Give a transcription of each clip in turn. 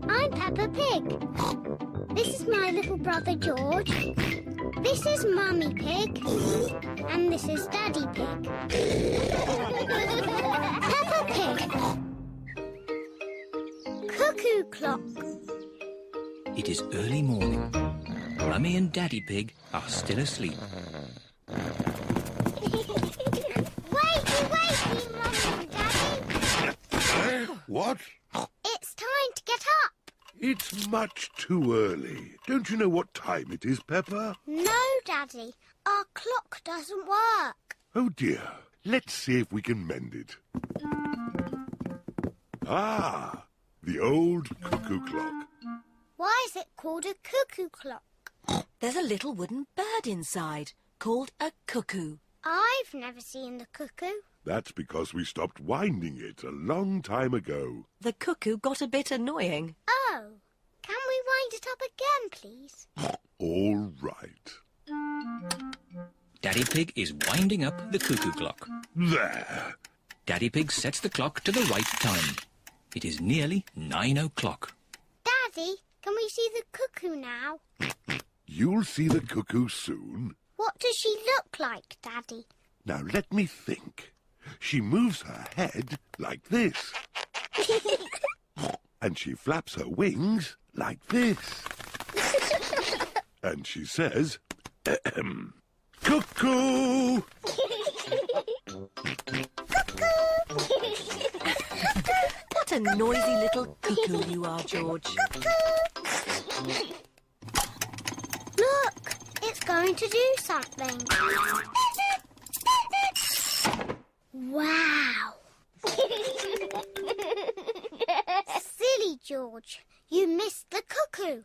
I'm Peppa Pig. This is my little brother George. This is Mummy Pig. And this is Daddy Pig. Peppa Pig. Cuckoo clock. It is early morning. Mummy and Daddy Pig are still asleep. Wakey, Mummy and Daddy. What? It's time to get up. It's much too early. Don't you know what time it is, Peppa? No, Daddy. Our clock doesn't work. Oh, dear. Let's see if we can mend it. Ah, the old cuckoo clock. Why is it called a cuckoo clock? There's a little wooden bird inside called a cuckoo. I've never seen the cuckoo. That's because we stopped winding it a long time ago. The cuckoo got a bit annoying. Oh, can we wind it up again, please? All right. Daddy Pig is winding up the cuckoo clock. There. Daddy Pig sets the clock to the right time. It is nearly 9 o'clock. Daddy, can we see the cuckoo now? You'll see the cuckoo soon. What does she look like, Daddy? Now let me think. She moves her head like this. And she flaps her wings like this. And she says, cuckoo! What a noisy little cuckoo you are, George. Look, it's going to do something. Wow. Silly George, you missed the cuckoo.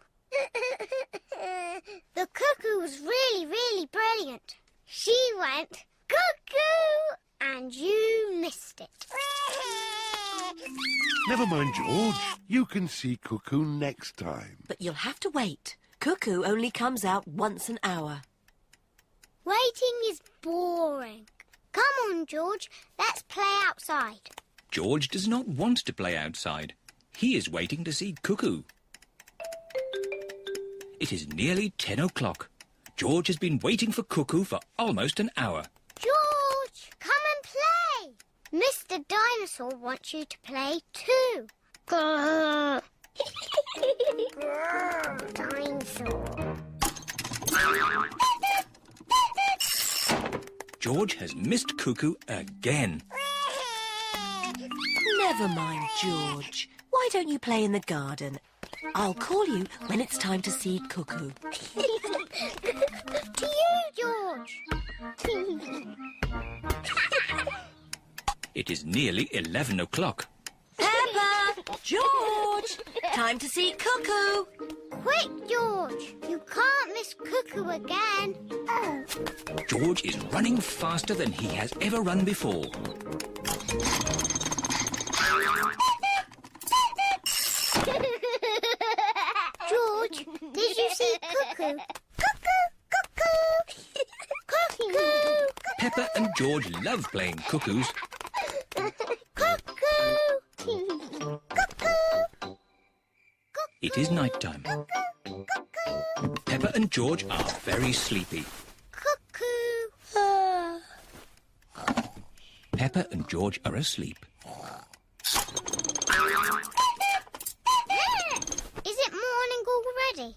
The cuckoo was really, really brilliant. She went, cuckoo, and you missed it. Never mind, George. You can see Cuckoo next time. But you'll have to wait. Cuckoo only comes out once an hour. Waiting is boring. Come on, George, let's play outside. George does not want to play outside. He is waiting to see Cuckoo. It is nearly 10 o'clock. George has been waiting for Cuckoo for almost an hour. George, come and play. Mr. Dinosaur wants you to play too. Grrr. Grrr, dinosaur. George has missed Cuckoo again. Never mind, George. Why don't you play in the garden? I'll call you when it's time to see Cuckoo. To you, George. It is nearly 11 o'clock. Peppa! George! Time to see Cuckoo! Quick, George. You can't miss Cuckoo again. George is running faster than he has ever run before. George, did you see Cuckoo? Cuckoo, cuckoo. Cuckoo. Peppa and George love playing cuckoos. Cuckoo. Cuckoo. It is night time. Peppa and George are very sleepy. Cuckoo. Peppa and George are asleep. Is it morning already?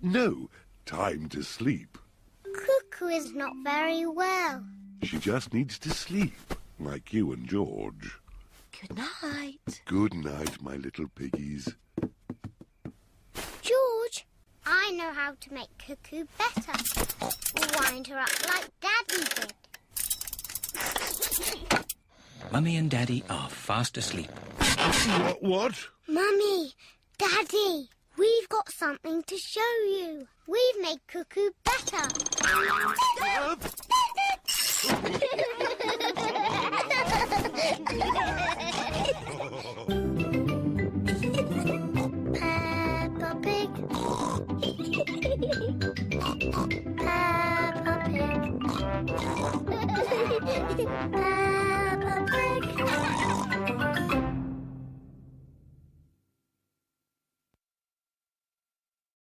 No. Time to sleep. Cuckoo is not very well. She just needs to sleep, like you and George. Good night. Good night, my little piggies. George, I know how to make Cuckoo better. Wind her up like Daddy did. Mummy and Daddy are fast asleep. What? Mummy, Daddy, we've got something to show you. We've made Cuckoo better.